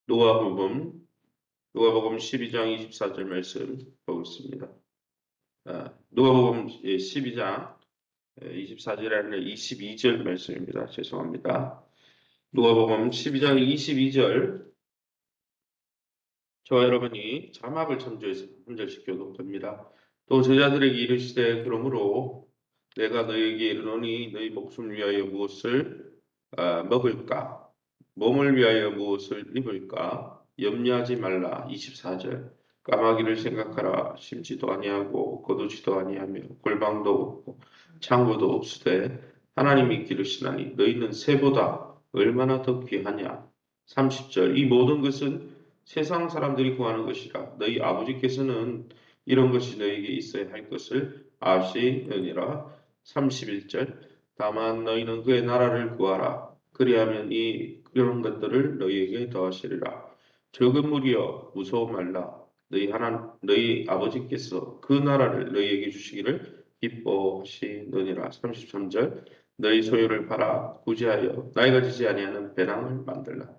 누가복음 12장 24절 말씀 보겠습니다. 누가복음 12장 24절이 아니라 22절 말씀입니다. 죄송합니다. 누가복음 12장 22절 저와 여러분이 자막을 참조해서 한 절씩 교독됩니다. 또 제자들에게 이르시되 그러므로 내가 너희에게 이르노니 너희 목숨을 위하여 무엇을 먹을까? 몸을 위하여 무엇을 입을까? 염려하지 말라. 24절. 까마귀를 생각하라. 심지도 아니하고 거두지도 아니하며 골방도 없고 창고도 없으되 하나님이 기르시나니 너희는 새보다 얼마나 더 귀하냐. 30절. 이 모든 것은 세상 사람들이 구하는 것이라. 너희 아버지께서는 이런 것이 너희에게 있어야 할 것을 아시느니라. 31절. 다만 너희는 그의 나라를 구하라. 그리하면 이런 것들을 너희에게 더하시리라. 적은 무리여 무서워 말라. 너희 아버지께서 그 나라를 너희에게 주시기를 기뻐하시느니라. 33절. 너희 소유를 팔아 구제하여 나이가 지지 아니하는 배낭을 만들라.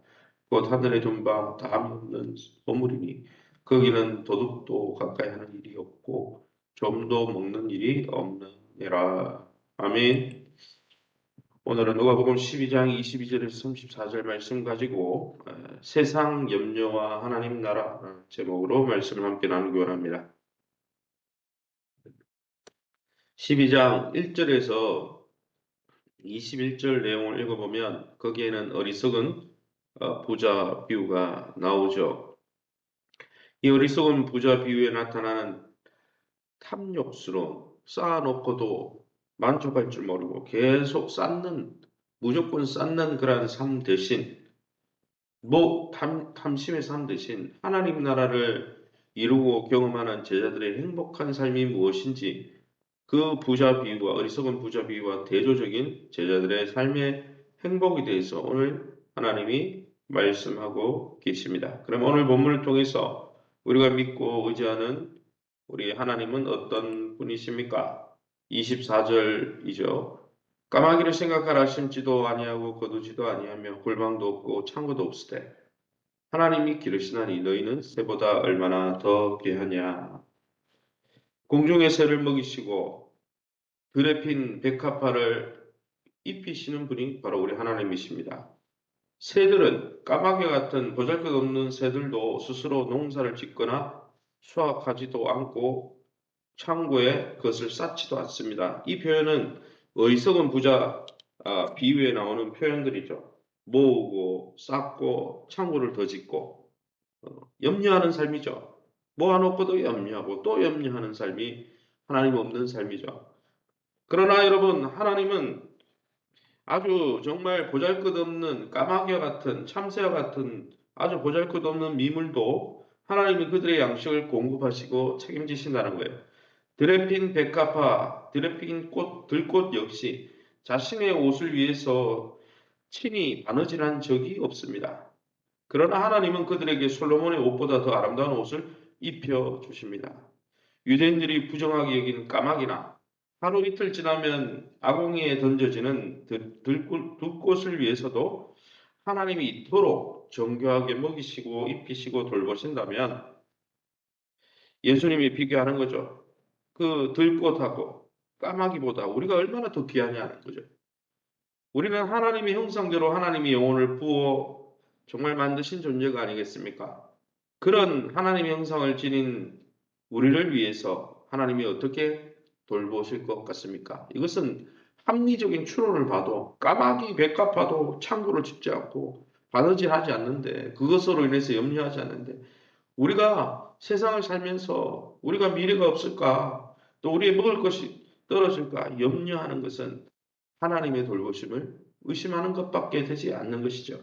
곧 하늘의 존방 다함이 없는 보물이니 거기는 도둑도 가까이 하는 일이 없고 좀도 먹는 일이 없느니라. 아멘. 오늘은 누가복음 12장 22절에서 34절 말씀 가지고 세상 염려와 하나님 나라 제목으로 말씀을 함께 나누기 원합니다. 12장 1절에서 21절 내용을 읽어보면 거기에는 어리석은 부자 비유가 나오죠. 이 어리석은 부자 비유에 나타나는 탐욕스러운 쌓아놓고도 만족할 줄 모르고 계속 무조건 쌓는 그러한 삶 대신 탐심의 삶 대신 하나님 나라를 이루고 경험하는 제자들의 행복한 삶이 무엇인지 그 부자 비유와 어리석은 부자 비유와 대조적인 제자들의 삶의 행복에 대해서 오늘 하나님이 말씀하고 계십니다. 그럼 오늘 본문을 통해서 우리가 믿고 의지하는 우리 하나님은 어떤 분이십니까? 24절이죠. 까마귀를 생각하라. 심지도 아니하고 거두지도 아니하며 골방도 없고 창고도 없으되 하나님이 기르시나니 너희는 새보다 얼마나 더 귀하냐. 공중의 새를 먹이시고 들에 핀 백합화를 입히시는 분이 바로 우리 하나님이십니다. 새들은 까마귀 같은 보잘것없는 새들도 스스로 농사를 짓거나 수확하지도 않고 창고에 그것을 쌓지도 않습니다. 이 표현은 어리석은 부자 비유에 나오는 표현들이죠. 모으고 쌓고 창고를 더 짓고 염려하는 삶이죠. 모아놓고도 염려하고 또 염려하는 삶이 하나님 없는 삶이죠. 그러나 여러분, 하나님은 아주 정말 보잘것없는 까마귀와 같은 참새와 같은 아주 보잘것없는 미물도 하나님이 그들의 양식을 공급하시고 책임지신다는 거예요. 들에 핀 백합화, 들에 핀 들꽃 역시 자신의 옷을 위해서 친히 바느질한 적이 없습니다. 그러나 하나님은 그들에게 솔로몬의 옷보다 더 아름다운 옷을 입혀 주십니다. 유대인들이 부정하게 여긴 까마귀나 하루 이틀 지나면 아궁이에 던져지는 들꽃을 위해서도 하나님이 이토록 정교하게 먹이시고 입히시고 돌보신다면 예수님이 비교하는 거죠. 그 들꽃하고 까마귀보다 우리가 얼마나 더 귀하냐는 거죠. 우리는 하나님의 형상대로 하나님의 영혼을 부어 정말 만드신 존재가 아니겠습니까? 그런 하나님의 형상을 지닌 우리를 위해서 하나님이 어떻게 돌보실 것 같습니까? 이것은 합리적인 추론을 봐도 까마귀 백합화도 창고를 짓지 않고 바느질하지 않는데 그것으로 인해서 염려하지 않는데 우리가 세상을 살면서 우리가 미래가 없을까 또 우리의 먹을 것이 떨어질까 염려하는 것은 하나님의 돌보심을 의심하는 것밖에 되지 않는 것이죠.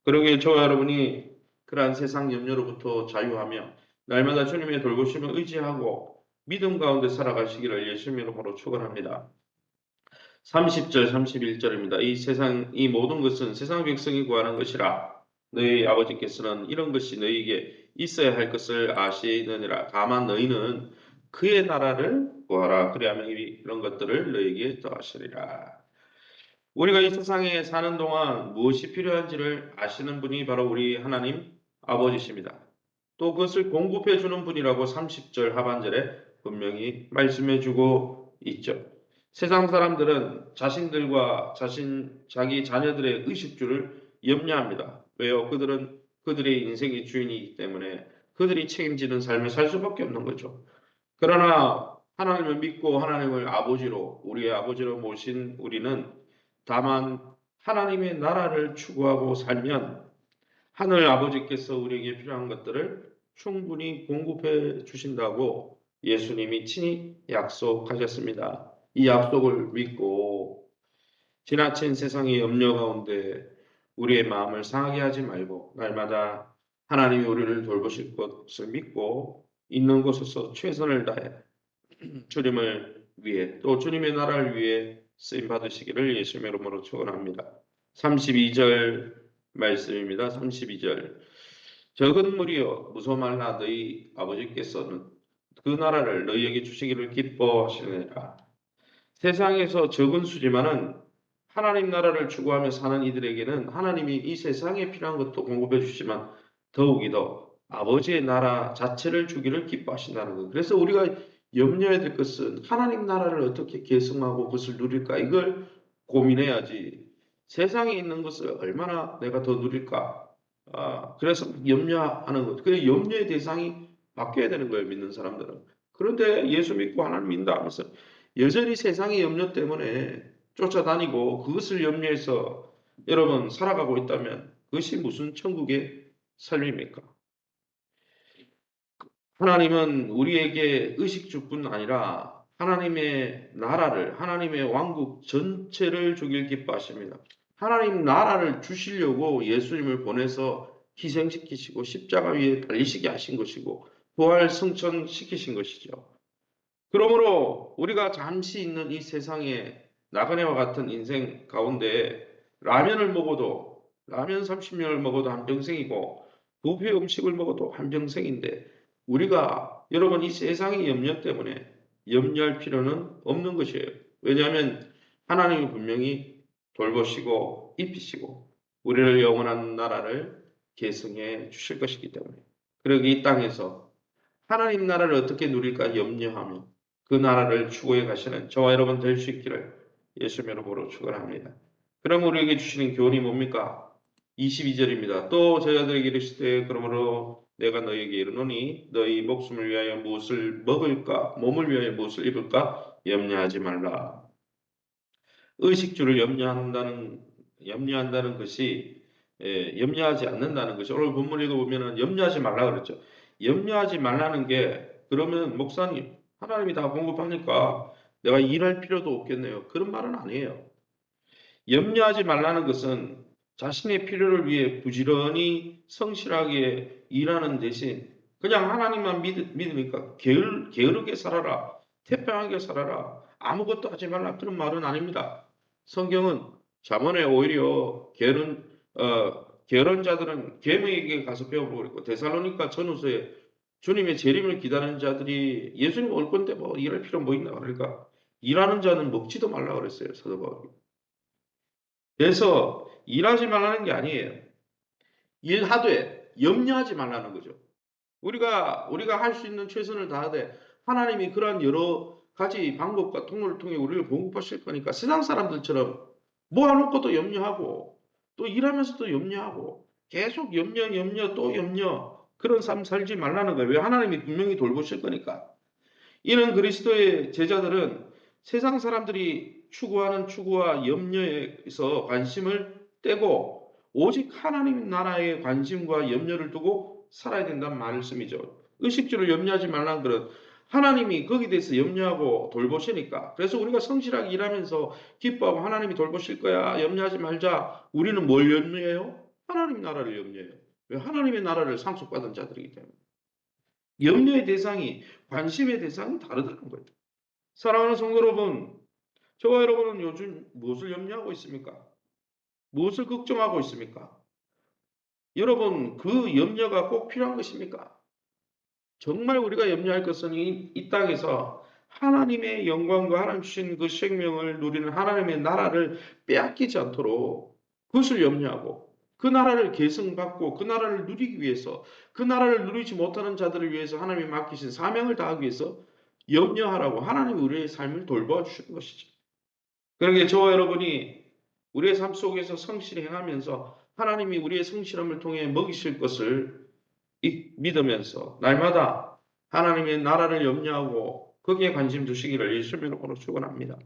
그러기에 저와 여러분이 그러한 세상 염려로부터 자유하며 날마다 주님의 돌보심을 의지하고 믿음 가운데 살아가시기를 예수님의 이름으로 축원합니다. 30절, 31절입니다. 이 모든 것은 세상 백성이 구하는 것이라 너희 아버지께서는 이런 것이 너희에게 있어야 할 것을 아시느니라. 다만 너희는 그의 나라를 구하라. 그리하면 이런 것들을 너희에게 더하시리라. 우리가 이 세상에 사는 동안 무엇이 필요한지를 아시는 분이 바로 우리 하나님 아버지십니다. 또 그것을 공급해 주는 분이라고 30절 하반절에 분명히 말씀해 주고 있죠. 세상 사람들은 자신들과 자기 자녀들의 의식주를 염려합니다. 왜요? 그들은 그들의 인생의 주인이기 때문에 그들이 책임지는 삶을 살 수밖에 없는 거죠. 그러나 하나님을 믿고 하나님을 아버지로, 우리의 아버지로 모신 우리는 다만 하나님의 나라를 추구하고 살면 하늘 아버지께서 우리에게 필요한 것들을 충분히 공급해 주신다고 예수님이 친히 약속하셨습니다. 이 약속을 믿고 지나친 세상의 염려 가운데 우리의 마음을 상하게 하지 말고 날마다 하나님이 우리를 돌보실 것을 믿고 있는 곳에서 최선을 다해 주님을 위해 또 주님의 나라를 위해 쓰임 받으시기를 예수님의 이름으로 축원합니다. 32절 말씀입니다. 32절. 적은 무리여 무서워 말라 너희 아버지께서는 그 나라를 너희에게 주시기를 기뻐하시느니라. 세상에서 적은 수지만은 하나님 나라를 추구하며 사는 이들에게는 하나님이 이 세상에 필요한 것도 공급해 주시지만 더욱이 더 아버지의 나라 자체를 주기를 기뻐하신다는 것. 그래서 우리가 염려해야 될 것은 하나님 나라를 어떻게 계승하고 그것을 누릴까 이걸 고민해야지. 세상에 있는 것을 얼마나 내가 더 누릴까. 그래서 염려하는 것. 그 염려의 대상이 바뀌어야 되는 거예요. 믿는 사람들은. 그런데 예수 믿고 하나님 믿는다 하면서 여전히 세상의 염려 때문에 쫓아다니고 그것을 염려해서 여러분 살아가고 있다면 그것이 무슨 천국의 삶입니까? 하나님은 우리에게 의식주뿐 아니라 하나님의 나라를, 하나님의 왕국 전체를 주길 기뻐하십니다. 하나님 나라를 주시려고 예수님을 보내서 희생시키시고 십자가 위에 달리시게 하신 것이고 부활 승천시키신 것이죠. 그러므로 우리가 잠시 있는 이 세상에 나그네와 같은 인생 가운데 라면을 먹어도 라면 30명을 먹어도 한평생이고 부페 음식을 먹어도 한평생인데 우리가 여러분 이 세상의 염려 때문에 염려할 필요는 없는 것이에요. 왜냐하면 하나님이 분명히 돌보시고 입히시고 우리를 영원한 나라를 계승해 주실 것이기 때문에 그러기 이 땅에서 하나님 나라를 어떻게 누릴까 염려하며 그 나라를 추구해 가시는 저와 여러분 될 수 있기를 예수님의 이름으로 축원합니다. 그럼 우리에게 주시는 교훈이 뭡니까? 22절입니다. 또 저희들에게 이르시되 그러므로 내가 너희에게 이르노니 너희 목숨을 위하여 무엇을 먹을까 몸을 위하여 무엇을 입을까 염려하지 말라. 의식주를 염려한다는 것이 염려하지 않는다는 것이 오늘 본문 읽어보면 염려하지 말라 그랬죠. 염려하지 말라는 게 그러면 목사님 하나님이 다 공급하니까 내가 일할 필요도 없겠네요. 그런 말은 아니에요. 염려하지 말라는 것은 자신의 필요를 위해 부지런히 성실하게 일하는 대신 그냥 하나님만 믿으니까 게으르게 살아라. 태평하게 살아라. 아무것도 하지 말라. 그런 말은 아닙니다. 성경은 잠언에 오히려 게으른 자들은 계명에게 가서 배우라고 그랬고 데살로니가 전후서에 주님의 재림을 기다리는 자들이 예수님 올 건데 뭐 일할 필요 뭐 있나 그러니까 일하는 자는 먹지도 말라 그랬어요. 사도 바울이. 그래서 일하지 말라는 게 아니에요. 일하되 염려하지 말라는 거죠. 우리가 할 수 있는 최선을 다하되 하나님이 그러한 여러 가지 방법과 통로를 통해 우리를 공급하실 거니까 세상 사람들처럼 모아놓고도 염려하고 또 일하면서도 염려하고 계속 염려 또 염려 그런 삶 살지 말라는 거예요. 왜 하나님이 분명히 돌보실 거니까. 이는 그리스도의 제자들은 세상 사람들이 추구하는 추구와 염려에서 관심을 떼고 오직 하나님 나라에 관심과 염려를 두고 살아야 된다는 말씀이죠. 의식주를 염려하지 말라는 것은 하나님이 거기에 대해서 염려하고 돌보시니까. 그래서 우리가 성실하게 일하면서 기뻐하고 하나님이 돌보실 거야. 염려하지 말자. 우리는 뭘 염려해요? 하나님 나라를 염려해요. 왜? 하나님의 나라를 상속받은 자들이기 때문에. 염려의 대상이, 관심의 대상이 다르다는 거예요. 사랑하는 성도 여러분, 저와 여러분은 요즘 무엇을 염려하고 있습니까? 무엇을 걱정하고 있습니까? 여러분, 그 염려가 꼭 필요한 것입니까? 정말 우리가 염려할 것은 이 땅에서 하나님의 영광과 하나님 주신 그 생명을 누리는 하나님의 나라를 빼앗기지 않도록 그것을 염려하고 그 나라를 계승받고 그 나라를 누리기 위해서, 그 나라를 누리지 못하는 자들을 위해서 하나님이 맡기신 사명을 다하기 위해서 염려하라고 하나님이 우리의 삶을 돌보아 주시는 것이죠. 그러기에 저와 여러분이 우리의 삶 속에서 성실히 행하면서 하나님이 우리의 성실함을 통해 먹이실 것을 믿으면서 날마다 하나님의 나라를 염려하고 거기에 관심 두시기를 예수님의 이름으로 축원합니다.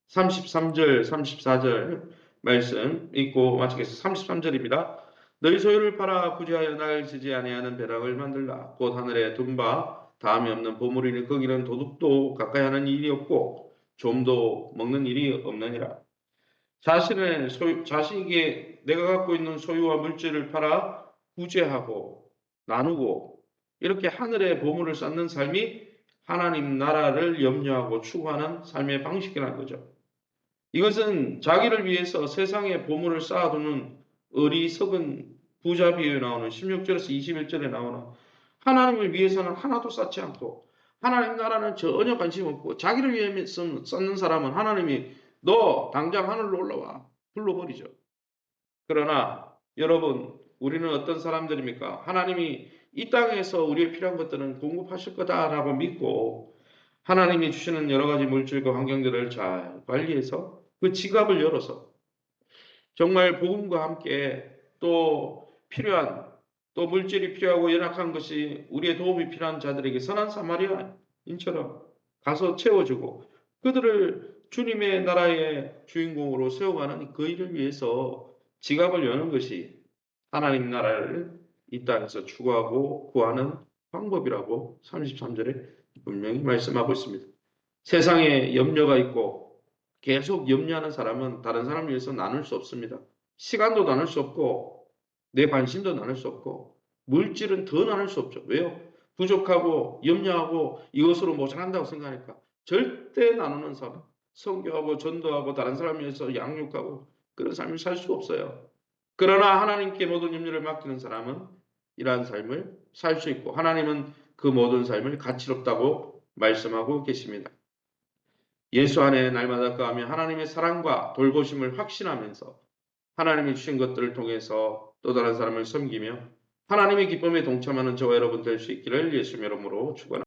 33절, 34절 말씀 읽고 마치겠습니다. 33절입니다. 너희 소유를 팔아 구제하여 날 지지 아니하는 벼락을 만들라. 곧 하늘에 둔바 다음이 없는 보물이니 거기는 도둑도 가까이 하는 일이 없고 좀도 먹는 일이 없느니라. 자신에게 내가 갖고 있는 소유와 물질을 팔아 구제하고 나누고 이렇게 하늘의 보물을 쌓는 삶이 하나님 나라를 염려하고 추구하는 삶의 방식이라는 거죠. 이것은 자기를 위해서 세상에 보물을 쌓아두는 어리석은 부자 비유에 나오는 16절에서 21절에 나오는 하나님을 위해서는 하나도 쌓지 않고 하나님 나라는 전혀 관심 없고 자기를 위해서 쌓는 사람은 하나님이 너 당장 하늘로 올라와 불러버리죠. 그러나 여러분 우리는 어떤 사람들입니까? 하나님이 이 땅에서 우리의 필요한 것들은 공급하실 거다라고 믿고 하나님이 주시는 여러 가지 물질과 환경들을 잘 관리해서 그 지갑을 열어서 정말 복음과 함께 또 필요한 또 물질이 필요하고 연약한 것이 우리의 도움이 필요한 자들에게 선한 사마리아인처럼 가서 채워주고 그들을 주님의 나라의 주인공으로 세워가는 그 일을 위해서 지갑을 여는 것이 하나님 나라를 이 땅에서 추구하고 구하는 방법이라고 33절에 분명히 말씀하고 있습니다. 세상에 염려가 있고 계속 염려하는 사람은 다른 사람을 위해서 나눌 수 없습니다. 시간도 나눌 수 없고 내 관심도 나눌 수 없고 물질은 더 나눌 수 없죠. 왜요? 부족하고 염려하고 이것으로 모자란다고 생각하니까 절대 나누는 사람, 선교하고 전도하고 다른 사람을 위해서 양육하고 그런 삶을 살 수 없어요. 그러나 하나님께 모든 염려를 맡기는 사람은 이러한 삶을 살 수 있고 하나님은 그 모든 삶을 가치롭다고 말씀하고 계십니다. 예수 안에 날마다 거하며 하나님의 사랑과 돌보심을 확신하면서 하나님이 주신 것들을 통해서 또 다른 사람을 섬기며 하나님의 기쁨에 동참하는 저와 여러분 될 수 있기를 예수님의 이름으로 축원합니다.